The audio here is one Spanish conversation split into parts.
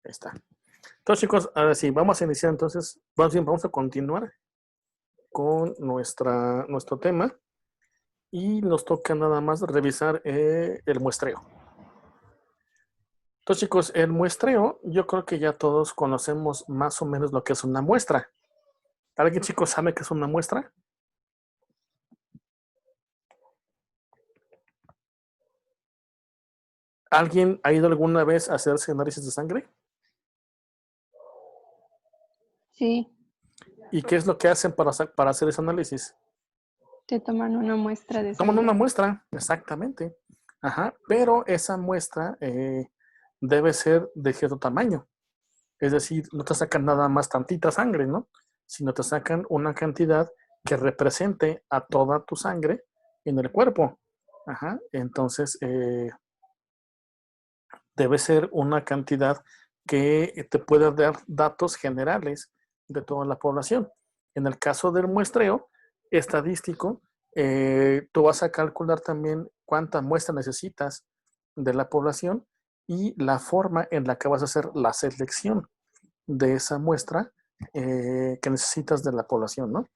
Ahí está. Entonces, chicos, ahora sí, vamos a iniciar entonces, vamos a continuar con nuestro tema y nos toca nada más revisar el muestreo. Entonces, chicos, el muestreo, yo creo que ya todos conocemos más o menos lo que es una muestra. ¿Alguien, chicos, sabe qué es una muestra? ¿Alguien ha ido alguna vez a hacerse análisis de sangre? Sí, ¿Y qué es lo que hacen para hacer ese análisis? te toman una muestra de Toman una sangre. muestra, exactamente. Ajá, pero esa muestra debe ser de cierto tamaño. Es decir, no te sacan nada más tantita sangre, ¿no? Sino te sacan una cantidad que represente a toda tu sangre en el cuerpo. Ajá, entonces debe ser una cantidad que te pueda dar datos generales de toda la población. En el caso del muestreo estadístico, tú vas a calcular también cuánta muestra necesitas de la población y la forma en la que vas a hacer la selección de esa muestra que necesitas de la población, ¿no?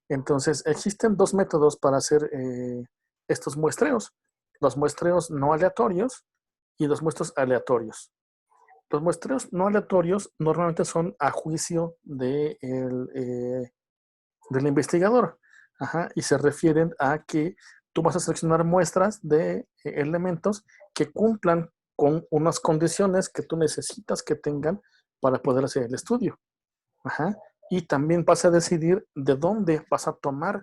Entonces, existen dos métodos para hacer estos muestreos. Los muestreos no aleatorios y los muestreos aleatorios. Los muestreos no aleatorios normalmente son a juicio del investigador. Ajá, y se refieren a que tú vas a seleccionar muestras de elementos que cumplan con unas condiciones que tú necesitas que tengan para poder hacer el estudio. Ajá. Y también vas a decidir de dónde vas a tomar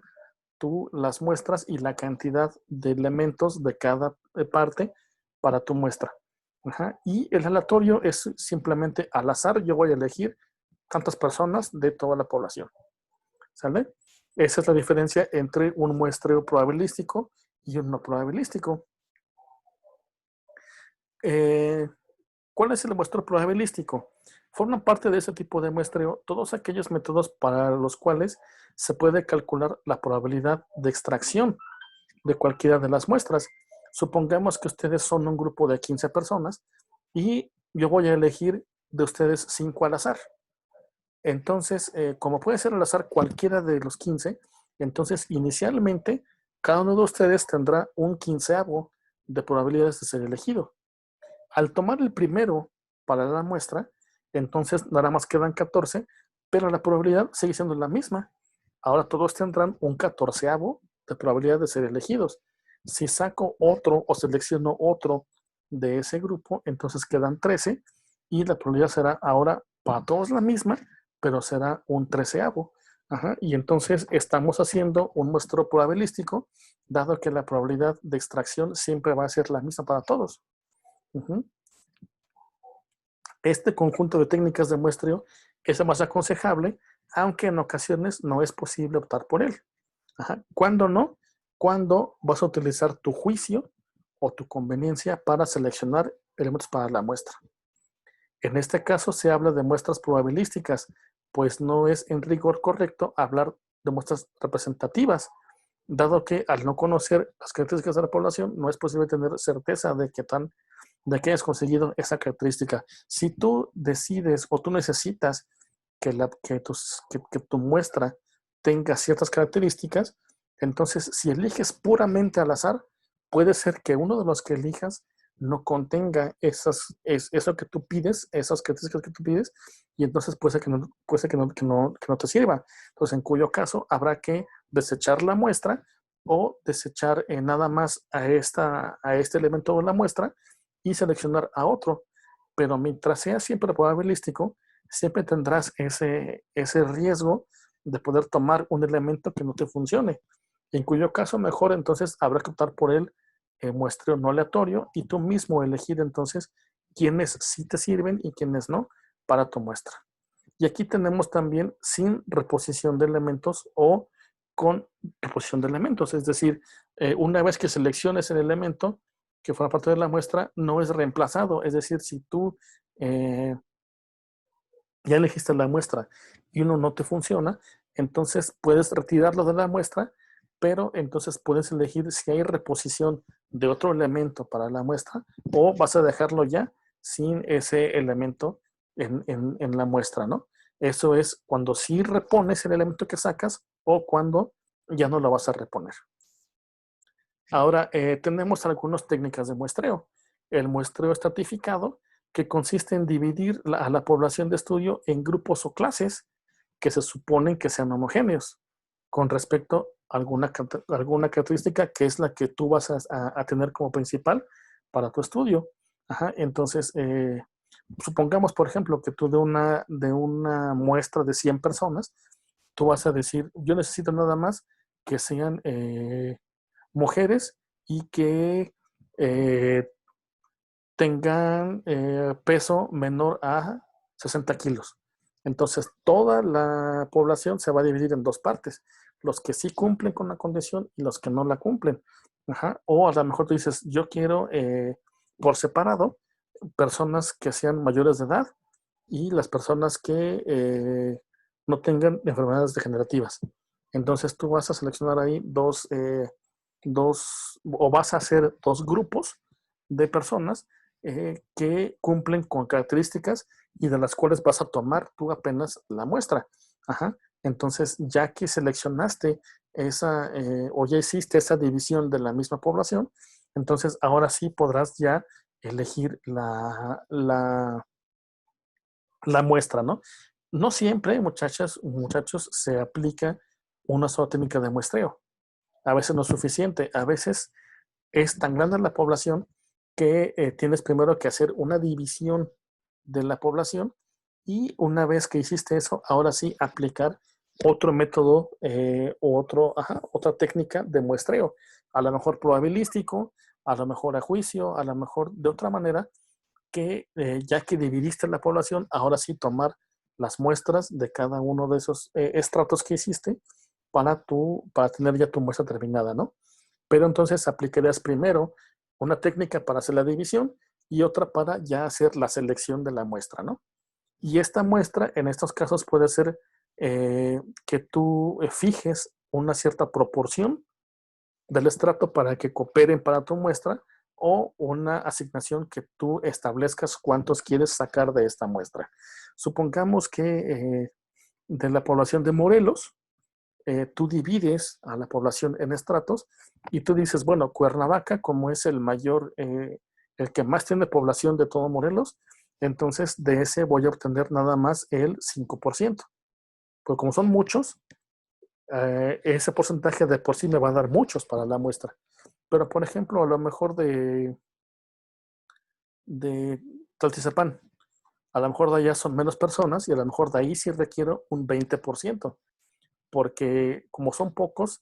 tú las muestras y la cantidad de elementos de cada parte para tu muestra. Ajá. Y el aleatorio es simplemente al azar, yo voy a elegir tantas personas de toda la población. ¿Sale? Esa es la diferencia entre un muestreo probabilístico y un no probabilístico. Eh, ¿Cuál es el muestreo probabilístico? Forman parte de ese tipo de muestreo todos aquellos métodos para los cuales se puede calcular la probabilidad de extracción de cualquiera de las muestras. Supongamos que ustedes son un grupo de 15 personas y yo voy a elegir de ustedes 5 al azar. Entonces, como puede ser al azar cualquiera de los 15, entonces inicialmente cada uno de ustedes tendrá un quinceavo de probabilidades de ser elegido. Al tomar el primero para la muestra, entonces nada más quedan 14, pero la probabilidad sigue siendo la misma. Ahora todos tendrán un catorceavo de probabilidad de ser elegidos. Si saco otro o selecciono otro de ese grupo, entonces quedan 13 y la probabilidad será ahora para todos la misma, pero será un treceavo. Ajá, y entonces estamos haciendo un muestreo probabilístico, dado que la probabilidad de extracción siempre va a ser la misma para todos. Uh-huh. Este conjunto de técnicas de muestreo es el más aconsejable, aunque en ocasiones no es posible optar por él. Ajá. ¿Cuándo no? Cuando vas a utilizar tu juicio o tu conveniencia para seleccionar elementos para la muestra. En este caso se habla de muestras probabilísticas, pues no es en rigor correcto hablar de muestras representativas, dado que al no conocer las características de la población no es posible tener certeza de que hayas conseguido esa característica. Si tú decides o tú necesitas que tu muestra tenga ciertas características, entonces si eliges puramente al azar, puede ser que uno de los que elijas no contenga eso que tú pides, esas características que tú pides, y entonces puede ser que no te sirva. Entonces, en cuyo caso habrá que desechar la muestra o desechar nada más a este elemento de la muestra y seleccionar a otro. Pero mientras sea siempre probabilístico, siempre tendrás ese riesgo de poder tomar un elemento que no te funcione. En cuyo caso, mejor entonces habrá que optar por el muestreo no aleatorio y tú mismo elegir entonces quiénes sí te sirven y quiénes no para tu muestra. Y aquí tenemos también sin reposición de elementos o con reposición de elementos. Es decir, una vez que selecciones el elemento que forma parte de la muestra, no es reemplazado. Es decir, si tú ya elegiste la muestra y uno no te funciona, entonces puedes retirarlo de la muestra, pero entonces puedes elegir si hay reposición de otro elemento para la muestra o vas a dejarlo ya sin ese elemento en la muestra, ¿no? Eso es cuando sí repones el elemento que sacas o cuando ya no lo vas a reponer. Ahora, tenemos algunas técnicas de muestreo. El muestreo estratificado, que consiste en dividir a la población de estudio en grupos o clases que se suponen que sean homogéneos con respecto a alguna característica que es la que tú vas a tener como principal para tu estudio. Ajá, entonces, supongamos, por ejemplo, que tú de una muestra de 100 personas, tú vas a decir, yo necesito nada más que sean mujeres y que tengan peso menor a 60 kilos. Entonces, toda la población se va a dividir en dos partes, los que sí cumplen con la condición y los que no la cumplen. Ajá. O a lo mejor tú dices, yo quiero por separado personas que sean mayores de edad y las personas que no tengan enfermedades degenerativas. Entonces, tú vas a seleccionar ahí o vas a hacer dos grupos de personas que cumplen con características y de las cuales vas a tomar tú apenas la muestra. Ajá. Entonces, ya que seleccionaste esa o ya hiciste esa división de la misma población, entonces ahora sí podrás ya elegir la muestra, ¿no? No siempre, muchachos, se aplica una sola técnica de muestreo. A veces no es suficiente, a veces es tan grande la población que tienes primero que hacer una división de la población y una vez que hiciste eso, ahora sí aplicar otro método otra técnica de muestreo, a lo mejor probabilístico, a lo mejor a juicio, a lo mejor de otra manera que ya que dividiste la población, ahora sí tomar las muestras de cada uno de esos estratos que hiciste para tener ya tu muestra terminada, ¿no? Pero entonces aplicarías primero una técnica para hacer la división y otra para ya hacer la selección de la muestra, ¿no? Y esta muestra, en estos casos, puede ser que tú fijes una cierta proporción del estrato para que cooperen para tu muestra o una asignación que tú establezcas cuántos quieres sacar de esta muestra. Supongamos que de la población de Morelos, tú divides a la población en estratos y tú dices, bueno, Cuernavaca, como es el que más tiene población de todo Morelos, entonces de ese voy a obtener nada más el 5%. Porque como son muchos, ese porcentaje de por sí me va a dar muchos para la muestra. Pero, por ejemplo, a lo mejor de Taltizapán, a lo mejor de allá son menos personas y a lo mejor de ahí sí requiero un 20%, porque como son pocos,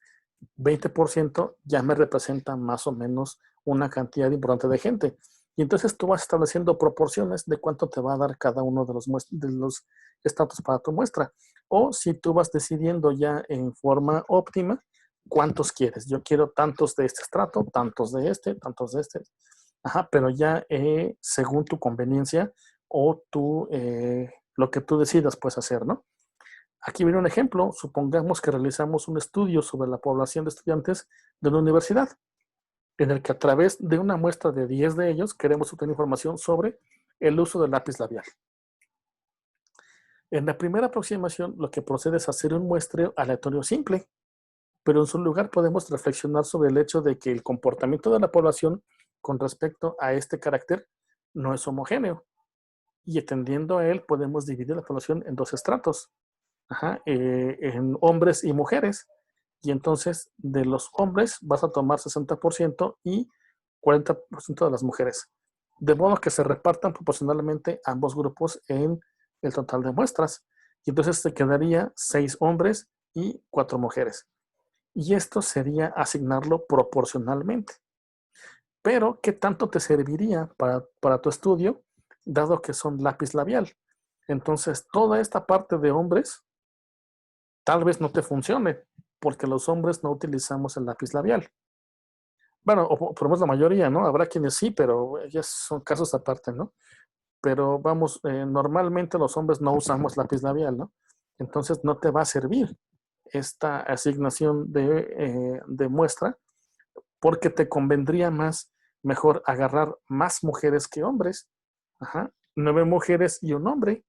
20% ya me representa más o menos una cantidad importante de gente. Y entonces tú vas estableciendo proporciones de cuánto te va a dar cada uno de los estratos para tu muestra. O si tú vas decidiendo ya en forma óptima cuántos quieres. Yo quiero tantos de este estrato, tantos de este, tantos de este. Ajá, pero ya según tu conveniencia o lo que tú decidas puedes hacer, ¿no? Aquí viene un ejemplo. Supongamos que realizamos un estudio sobre la población de estudiantes de una universidad, en el que a través de una muestra de 10 de ellos queremos obtener información sobre el uso del lápiz labial. En la primera aproximación, lo que procede es hacer un muestreo aleatorio simple, pero en su lugar podemos reflexionar sobre el hecho de que el comportamiento de la población con respecto a este carácter no es homogéneo. Y atendiendo a él, podemos dividir la población en dos estratos, en hombres y mujeres. Y entonces de los hombres vas a tomar 60% y 40% de las mujeres. De modo que se repartan proporcionalmente ambos grupos en el total de muestras. Y entonces te quedaría 6 hombres y 4 mujeres. Y esto sería asignarlo proporcionalmente. Pero, ¿qué tanto te serviría para tu estudio, dado que son lápiz labial? Entonces, toda esta parte de hombres tal vez no te funcione, porque los hombres no utilizamos el lápiz labial. Bueno, o por lo menos la mayoría, ¿no? Habrá quienes sí, pero ya son casos aparte, ¿no? Pero vamos, normalmente los hombres no usamos lápiz labial, ¿no? Entonces no te va a servir esta asignación de muestra porque te convendría mejor agarrar más mujeres que hombres. Ajá. 9 mujeres y un hombre.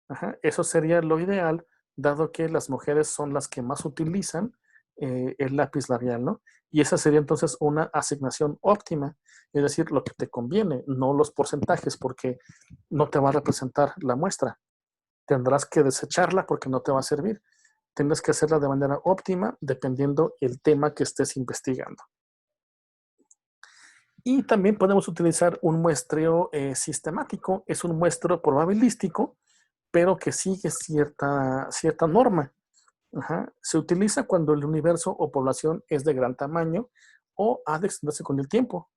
Ajá, eso sería lo ideal, dado que las mujeres son las que más utilizan el lápiz labial, ¿no? Y esa sería entonces una asignación óptima, es decir, lo que te conviene, no los porcentajes, porque no te va a representar la muestra. Tendrás que desecharla porque no te va a servir. Tendrás que hacerla de manera óptima dependiendo el tema que estés investigando. Y también podemos utilizar un muestreo sistemático, es un muestreo probabilístico, pero que sigue cierta norma. Ajá. Se utiliza cuando el universo o población es de gran tamaño o ha de extenderse con el tiempo.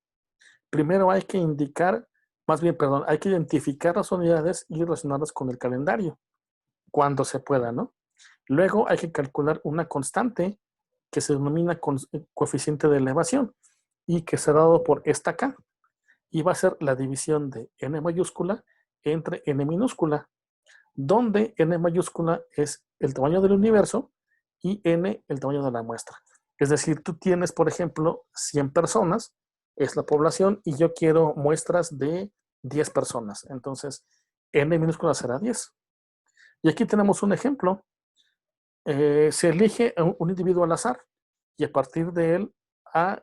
Primero hay que indicar, más bien, perdón, hay que identificar las unidades y relacionarlas con el calendario, cuando se pueda, ¿no? Luego hay que calcular una constante que se denomina coeficiente de elevación y que será dado por esta K. Y va a ser la división de n mayúscula entre n minúscula, donde n mayúscula es el tamaño del universo y n el tamaño de la muestra. Es decir, tú tienes, por ejemplo, 100 personas, es la población, y yo quiero muestras de 10 personas. Entonces, n minúscula será 10. Y aquí tenemos un ejemplo. Se elige un individuo al azar y a partir de él, a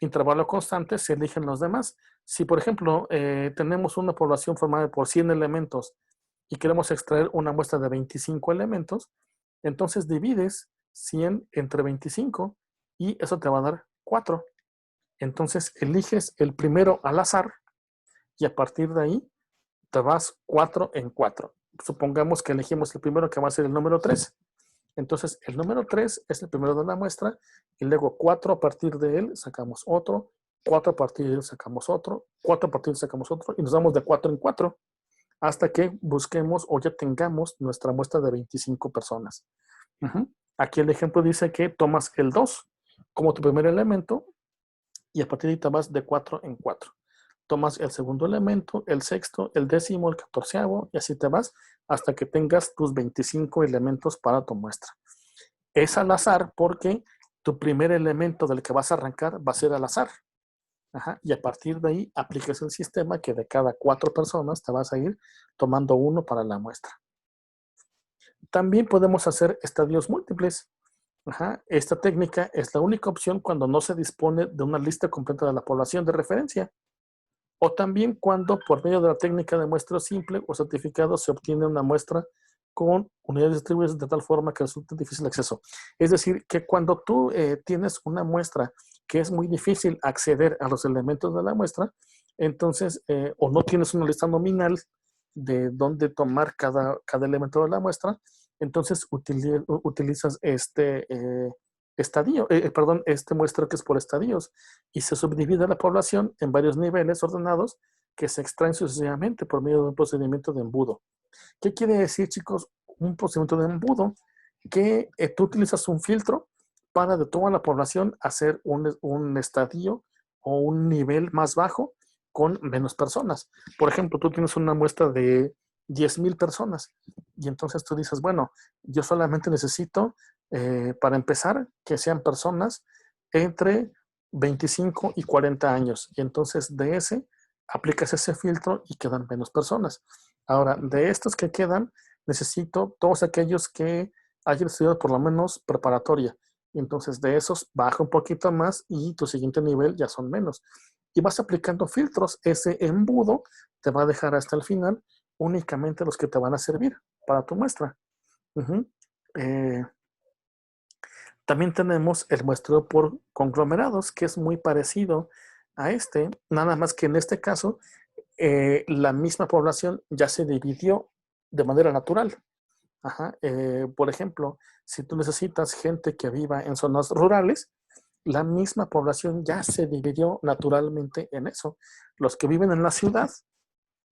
intervalo constante, se eligen los demás. Si, por ejemplo, tenemos una población formada por 100 elementos y queremos extraer una muestra de 25 elementos, entonces divides 100 entre 25 y eso te va a dar 4. Entonces eliges el primero al azar y a partir de ahí te vas 4 en 4. Supongamos que elegimos el primero, que va a ser el número 3. Entonces el número 3 es el primero de la muestra y luego 4 a partir de él sacamos otro, 4 a partir de él sacamos otro, 4 a partir de él sacamos otro y nos vamos de 4 en 4 hasta que busquemos o ya tengamos nuestra muestra de 25 personas. Aquí el ejemplo dice que tomas el 2 como tu primer elemento y a partir de ahí te vas de 4 en 4. Tomas el segundo elemento, el sexto, el décimo, el catorceavo y así te vas hasta que tengas tus 25 elementos para tu muestra. Es al azar porque tu primer elemento del que vas a arrancar va a ser al azar. Ajá, y a partir de ahí aplicas el sistema que de cada 4 personas te vas a ir tomando uno para la muestra. También podemos hacer estadios múltiples. Ajá, esta técnica es la única opción cuando no se dispone de una lista completa de la población de referencia. O también cuando por medio de la técnica de muestreo simple o certificado se obtiene una muestra con unidades distribuidas de tal forma que resulte difícil acceso. Es decir, que cuando tú tienes una muestra que es muy difícil acceder a los elementos de la muestra, entonces, o no tienes una lista nominal de dónde tomar cada elemento de la muestra, entonces utilizas este muestreo que es por estadios y se subdivide la población en varios niveles ordenados que se extraen sucesivamente por medio de un procedimiento de embudo. ¿Qué quiere decir, chicos? Un procedimiento de embudo que tú utilizas un filtro para de toda la población hacer un estadio o un nivel más bajo con menos personas. Por ejemplo, tú tienes una muestra de 10,000 personas y entonces tú dices, bueno, yo solamente necesito, para empezar, que sean personas entre 25 y 40 años. Y entonces de ese aplicas ese filtro y quedan menos personas. Ahora, de estos que quedan, necesito todos aquellos que hayan estudiado por lo menos preparatoria. Y entonces de esos baja un poquito más y tu siguiente nivel ya son menos. Y vas aplicando filtros. Ese embudo te va a dejar hasta el final únicamente los que te van a servir para tu muestra. También tenemos el muestreo por conglomerados, que es muy parecido a este, nada más que en este caso la misma población ya se dividió de manera natural. Ajá. Por ejemplo, si tú necesitas gente que viva en zonas rurales, la misma población ya se dividió naturalmente en eso. Los que viven en la ciudad,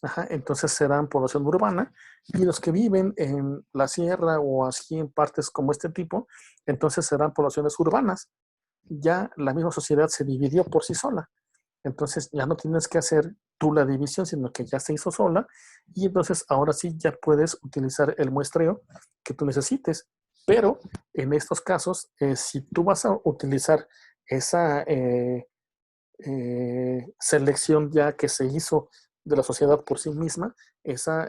ajá, entonces serán población urbana, y los que viven en la sierra o así en partes como este tipo, entonces serán poblaciones urbanas. Ya la misma sociedad se dividió por sí sola. Entonces ya no tienes que hacer tú la división, sino que ya se hizo sola y entonces ahora sí ya puedes utilizar el muestreo que tú necesites. Pero en estos casos, si tú vas a utilizar esa selección ya que se hizo de la sociedad por sí misma, esa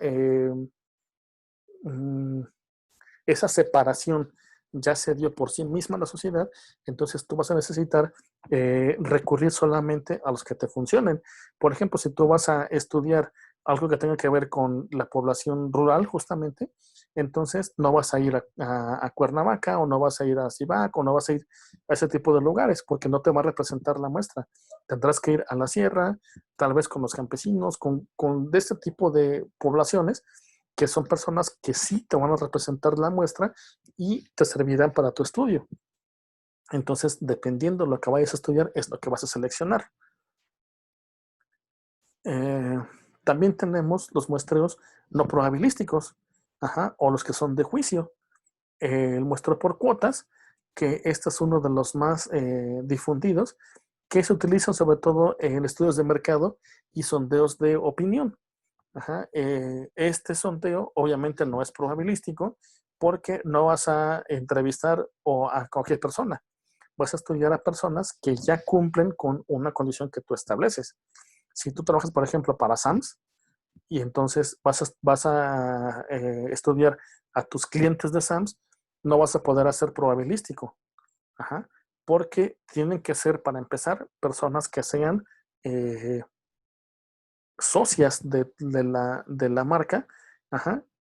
esa separación ya se dio por sí misma en la sociedad, entonces tú vas a necesitar recurrir solamente a los que te funcionen. Por ejemplo, si tú vas a estudiar algo que tenga que ver con la población rural, justamente, entonces no vas a ir a Cuernavaca, o no vas a ir a Cibac, o no vas a ir a ese tipo de lugares, porque no te va a representar la muestra. Tendrás que ir a la sierra, tal vez con los campesinos, con de este tipo de poblaciones, que son personas que sí te van a representar la muestra y te servirán para tu estudio. Entonces, dependiendo de lo que vayas a estudiar, es lo que vas a seleccionar. Eh, También tenemos los muestreos no probabilísticos, o los que son de juicio. El muestreo por cuotas, que este es uno de los más difundidos, que se utilizan sobre todo en estudios de mercado y sondeos de opinión. Este sondeo obviamente no es probabilístico, porque no vas a entrevistar a cualquier persona. Vas a estudiar a personas que ya cumplen con una condición que tú estableces. Si tú trabajas, por ejemplo, para SAMS, y entonces vas a estudiar a tus clientes de SAMS, no vas a poder hacer probabilístico. Porque tienen que ser, para empezar, personas que sean socias de la marca.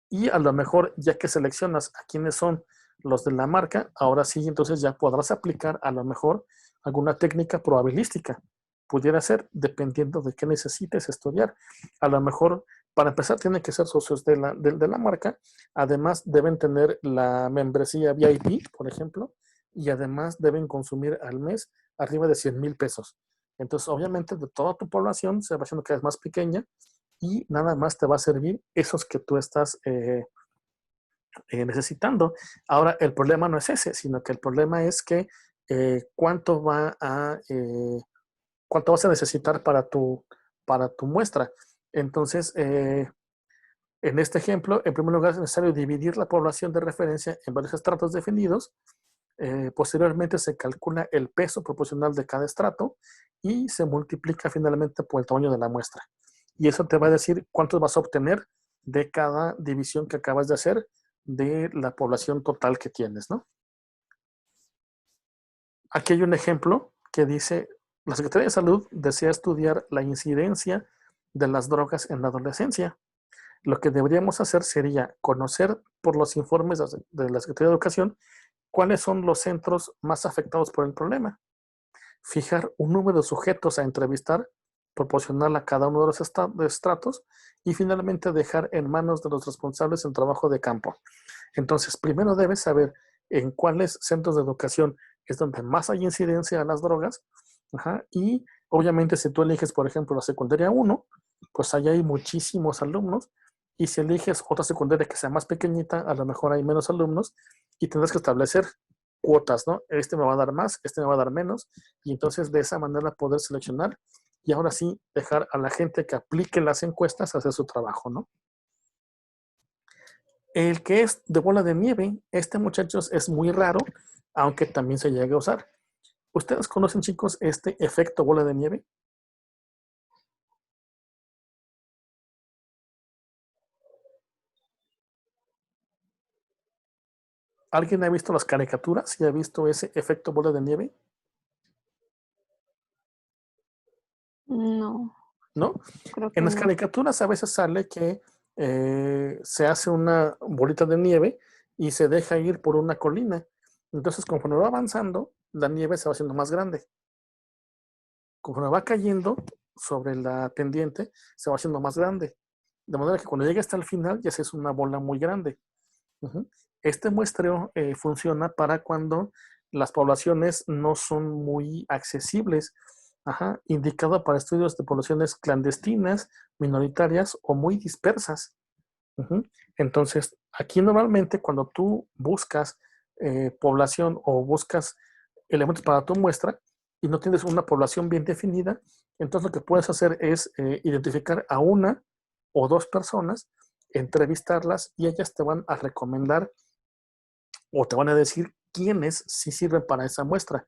Y a lo mejor, ya que seleccionas a quiénes son los de la marca, ahora sí, entonces ya podrás aplicar a lo mejor alguna técnica probabilística. Pudiera ser, dependiendo de qué necesites estudiar. A lo mejor, para empezar, tienen que ser socios de la marca. Además, deben tener la membresía VIP, por ejemplo, y además deben consumir al mes arriba de 100,000 pesos. Entonces, obviamente, de toda tu población se va haciendo cada vez más pequeña, y nada más te va a servir esos que tú estás necesitando. Ahora, el problema no es ese, sino que el problema es que cuánto cuánto vas a necesitar para tu muestra. Entonces, en este ejemplo, en primer lugar, es necesario dividir la población de referencia en varios estratos definidos. Posteriormente se calcula el peso proporcional de cada estrato y se multiplica finalmente por el tamaño de la muestra. Y eso te va a decir cuánto vas a obtener de cada división que acabas de hacer de la población total que tienes, ¿no? Aquí hay un ejemplo que dice: la Secretaría de Salud desea estudiar la incidencia de las drogas en la adolescencia. Lo que deberíamos hacer sería conocer por los informes de la Secretaría de Educación cuáles son los centros más afectados por el problema, fijar un número de sujetos a entrevistar, proporcional a cada uno de los estratos, y finalmente dejar en manos de los responsables el trabajo de campo. Entonces, primero debes saber en cuáles centros de educación es donde más hay incidencia a las drogas. Y obviamente, si tú eliges, por ejemplo, la secundaria 1, pues allá hay muchísimos alumnos, y si eliges otra secundaria que sea más pequeñita, a lo mejor hay menos alumnos, y tendrás que establecer cuotas, ¿no? Este me va a dar más, este me va a dar menos, y entonces de esa manera poder seleccionar, y ahora sí dejar a la gente que aplique las encuestas a hacer su trabajo, ¿no? El que es de bola de nieve, este, muchachos, es muy raro, aunque también se llega a usar. ¿Ustedes conocen, chicos, este efecto bola de nieve? ¿Alguien ha visto las caricaturas y ha visto ese efecto bola de nieve? No, ¿No? creo En que las no. caricaturas a veces sale que se hace una bolita de nieve y se deja ir por una colina. Entonces, conforme va avanzando, la nieve se va haciendo más grande. Conforme va cayendo sobre la pendiente, se va haciendo más grande. De manera que cuando llega hasta el final, ya se es una bola muy grande. Este muestreo funciona para cuando las poblaciones no son muy accesibles, indicado para estudios de poblaciones clandestinas, minoritarias o muy dispersas. Entonces, aquí normalmente cuando tú buscas población o buscas elementos para tu muestra y no tienes una población bien definida, entonces lo que puedes hacer es identificar a una o dos personas, entrevistarlas, y ellas te van a recomendar o te van a decir quiénes sí sirven para esa muestra.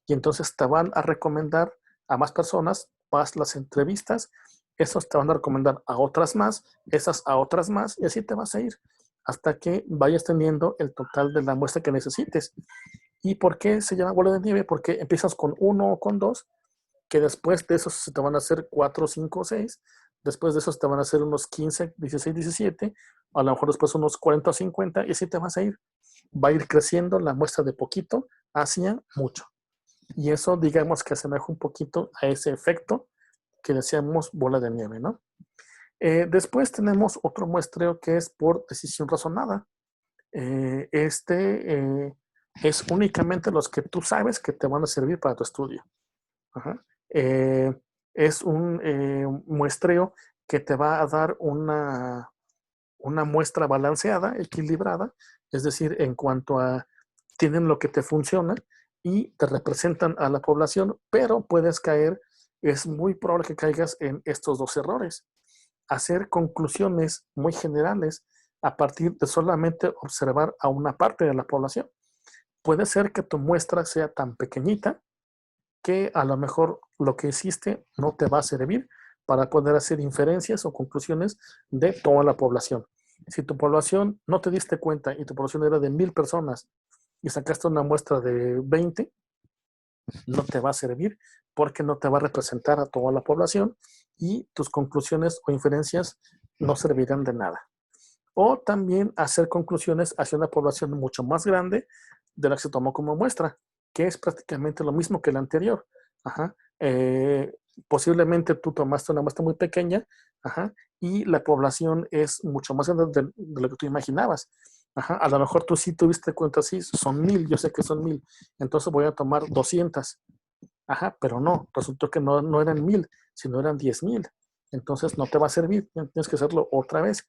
Y entonces te van a recomendar a más personas, vas las entrevistas, esos te van a recomendar a otras más, esas a otras más, y así te vas a ir hasta que vayas teniendo el total de la muestra que necesites. ¿Y por qué se llama bola de nieve? Porque empiezas con 1 o con 2, que después de esos se te van a hacer 4, 5 o 6, después de esos te van a hacer unos 15, 16, 17, a lo mejor después unos 40 o 50, y así te vas a ir. Va a ir creciendo la muestra de poquito hacia mucho. Y eso, digamos que asemeja un poquito a ese efecto que decíamos bola de nieve, ¿no? Después tenemos otro muestreo que es por decisión razonada. Es únicamente los que tú sabes que te van a servir para tu estudio. Ajá. Es un muestreo que te va a dar una muestra balanceada, equilibrada, es decir, en cuanto a tienen lo que te funciona y te representan a la población, pero puedes caer, es muy probable que caigas en estos dos errores. Hacer conclusiones muy generales a partir de solamente observar a una parte de la población. Puede ser que tu muestra sea tan pequeñita que a lo mejor lo que hiciste no te va a servir para poder hacer inferencias o conclusiones de toda la población. Si tu población no te diste cuenta y tu población era de 1000 personas y sacaste una muestra de 20, no te va a servir porque no te va a representar a toda la población y tus conclusiones o inferencias no servirán de nada. O también hacer conclusiones hacia una población mucho más grande de la que se tomó como muestra, que es prácticamente lo mismo que la anterior. Ajá. Posiblemente tú tomaste una muestra muy pequeña, ajá, y la población es mucho más grande de lo que tú imaginabas. Ajá. A lo mejor tú sí tuviste cuenta, sí, son 1000, yo sé que son 1000, entonces voy a tomar 200. Ajá, pero no, resultó que no eran 1000, sino eran 10,000. Entonces no te va a servir, tienes que hacerlo otra vez.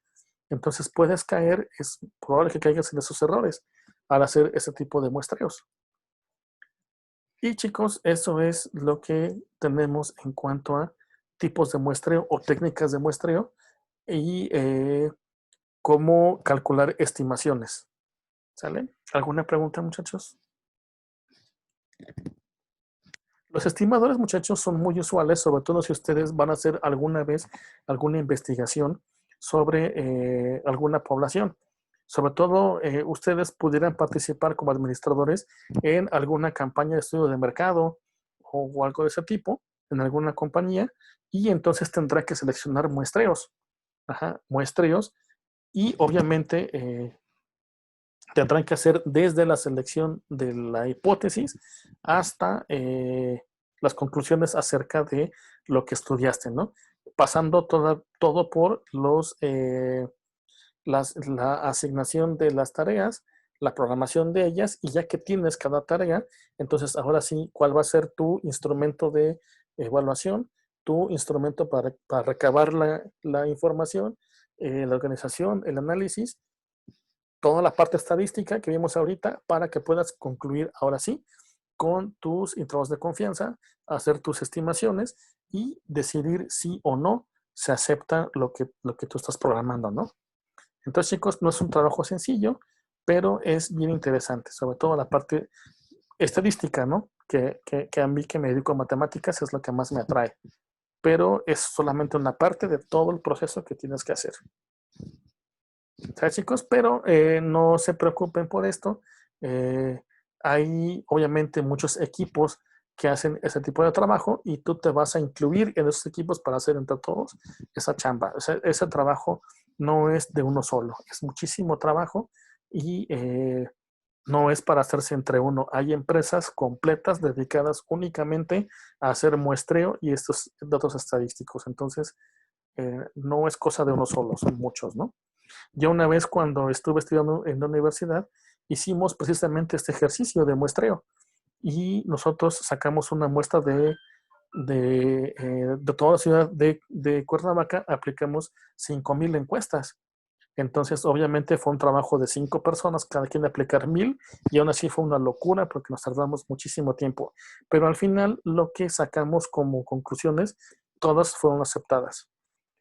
Entonces puedes caer, es probable que caigas en esos errores al hacer ese tipo de muestreos. Y chicos, eso es lo que tenemos en cuanto a tipos de muestreo o técnicas de muestreo y cómo calcular estimaciones. ¿Sale? ¿Alguna pregunta, muchachos? Los estimadores, muchachos, son muy usuales, sobre todo si ustedes van a hacer alguna vez alguna investigación sobre alguna población. Sobre todo, ustedes pudieran participar como administradores en alguna campaña de estudio de mercado o algo de ese tipo, en alguna compañía, y entonces tendrá que seleccionar muestreos. Ajá, muestreos, y obviamente tendrán que hacer desde la selección de la hipótesis hasta las conclusiones acerca de lo que estudiaste, ¿no? Pasando todo por la asignación de las tareas, la programación de ellas, y ya que tienes cada tarea, entonces ahora sí, ¿cuál va a ser tu instrumento de evaluación? Tu instrumento para recabar la información, la organización, el análisis, toda la parte estadística que vimos ahorita para que puedas concluir ahora sí con tus intervalos de confianza, hacer tus estimaciones y decidir si o no se acepta lo que tú estás programando, ¿no? Entonces, chicos, no es un trabajo sencillo, pero es bien interesante, sobre todo la parte estadística, ¿no? Que a mí que me dedico a matemáticas es lo que más me atrae, pero es solamente una parte de todo el proceso que tienes que hacer. ¿Sabes, chicos? Pero no se preocupen por esto. Hay obviamente muchos equipos que hacen ese tipo de trabajo y tú te vas a incluir en esos equipos para hacer entre todos esa chamba. Ese trabajo no es de uno solo, es muchísimo trabajo y no es para hacerse entre uno. Hay empresas completas dedicadas únicamente a hacer muestreo y estos datos estadísticos. Entonces, no es cosa de uno solo, son muchos, ¿no? Yo una vez cuando estuve estudiando en la universidad, hicimos precisamente este ejercicio de muestreo y nosotros sacamos una muestra de toda la ciudad de Cuernavaca, aplicamos 5,000 encuestas. Entonces, obviamente fue un trabajo de 5 personas, cada quien aplicar 1000, y aún así fue una locura porque nos tardamos muchísimo tiempo. Pero al final, lo que sacamos como conclusiones, todas fueron aceptadas.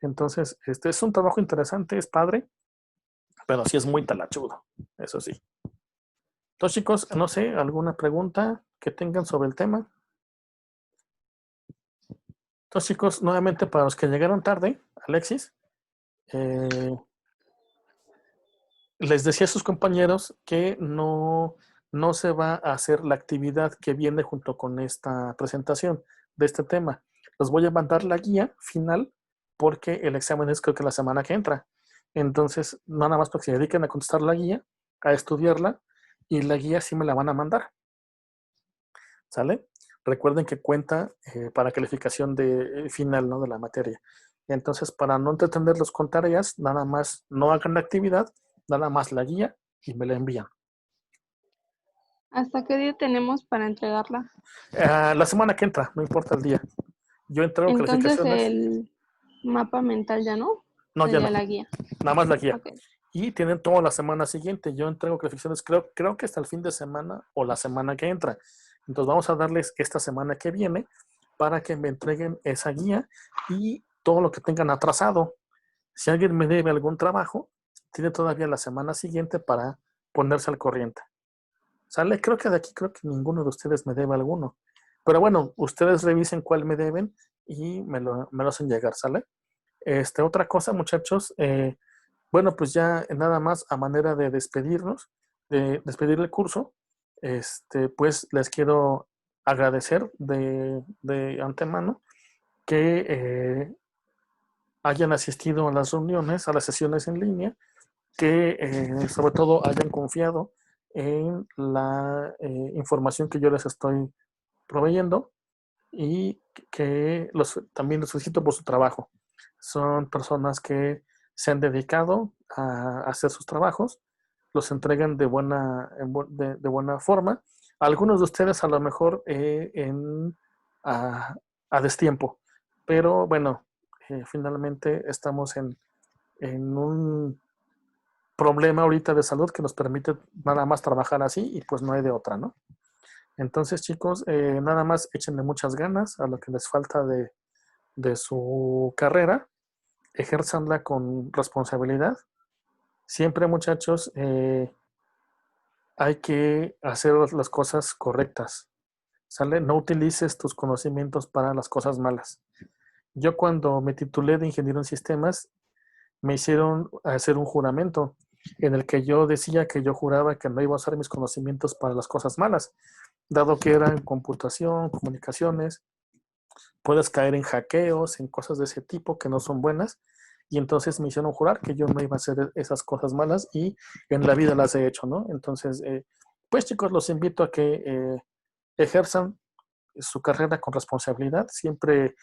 Entonces, este es un trabajo interesante, es padre, pero sí es muy talachudo, eso sí. Entonces, chicos, no sé, ¿alguna pregunta que tengan sobre el tema? Entonces, chicos, nuevamente para los que llegaron tarde, Alexis, eh, les decía a sus compañeros que no se va a hacer la actividad que viene junto con esta presentación de este tema. Les voy a mandar la guía final porque el examen es creo que la semana que entra. Entonces, nada más para que se dediquen a contestar la guía, a estudiarla, y la guía sí me la van a mandar. ¿Sale? Recuerden que cuenta para calificación de final, ¿no? De la materia. Entonces, para no entretenerlos con tareas, nada más no hagan la actividad, nada más la guía y me la envían. ¿Hasta qué día tenemos para entregarla? La semana que entra, no importa el día. Yo entrego Entonces calificaciones. el mapa mental ya no, No, ya sería no. la guía. Nada más la guía. Ok. Y tienen toda la semana siguiente. Yo entrego calificaciones, creo que hasta el fin de semana o la semana que entra. Entonces vamos a darles esta semana que viene para que me entreguen esa guía y todo lo que tengan atrasado. Si alguien me debe algún trabajo, tiene todavía la semana siguiente para ponerse al corriente. ¿Sale? Creo que de aquí, creo que ninguno de ustedes me debe alguno. Pero bueno, ustedes revisen cuál me deben y me lo hacen llegar, ¿sale? Otra cosa, muchachos, bueno, pues ya nada más a manera de despedirnos, de despedir el curso, pues les quiero agradecer de antemano que hayan asistido a las reuniones, a las sesiones en línea, que sobre todo hayan confiado en la información que yo les estoy proveyendo y que también los felicito por su trabajo. Son personas que se han dedicado a hacer sus trabajos, los entregan de buena forma. Algunos de ustedes a lo mejor a destiempo, pero bueno, finalmente estamos en un problema ahorita de salud que nos permite nada más trabajar así y pues no hay de otra, ¿no? Entonces, chicos, nada más échenle muchas ganas a lo que les falta de su carrera, ejérzanla con responsabilidad. Siempre, muchachos, hay que hacer las cosas correctas, ¿sale? No utilices tus conocimientos para las cosas malas. Yo cuando me titulé de ingeniero en sistemas, me hicieron hacer un juramento en el que yo decía que yo juraba que no iba a usar mis conocimientos para las cosas malas, dado que eran computación, comunicaciones, puedes caer en hackeos, en cosas de ese tipo que no son buenas. Y entonces me hicieron jurar que yo no iba a hacer esas cosas malas y en la vida las he hecho, ¿no? Entonces, pues chicos, los invito a que ejerzan su carrera con responsabilidad, siempre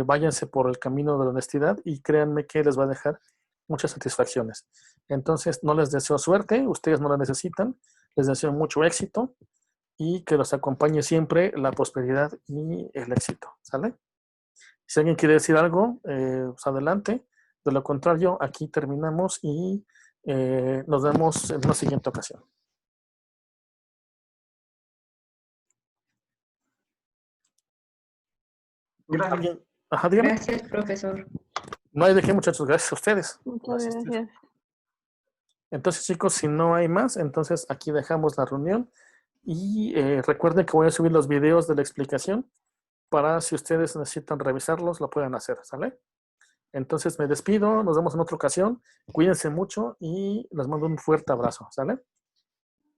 váyanse por el camino de la honestidad y créanme que les va a dejar muchas satisfacciones. Entonces, no les deseo suerte, ustedes no la necesitan, les deseo mucho éxito y que los acompañe siempre la prosperidad y el éxito, ¿sale? Si alguien quiere decir algo, pues adelante. De lo contrario, aquí terminamos y nos vemos en una siguiente ocasión. Gracias. ¿Alguien? Ajá, dígame. Gracias, profesor. No hay de qué, muchachos. Gracias a ustedes. Muchas gracias. Entonces, chicos, si no hay más, entonces aquí dejamos la reunión. Y recuerden que voy a subir los videos de la explicación para si ustedes necesitan revisarlos, lo pueden hacer, ¿sale? Entonces me despido, nos vemos en otra ocasión. Cuídense mucho y les mando un fuerte abrazo, ¿sale?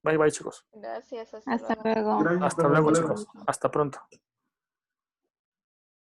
Bye, bye, chicos. Gracias, Hasta luego. luego. Hasta luego, chicos. Hasta pronto.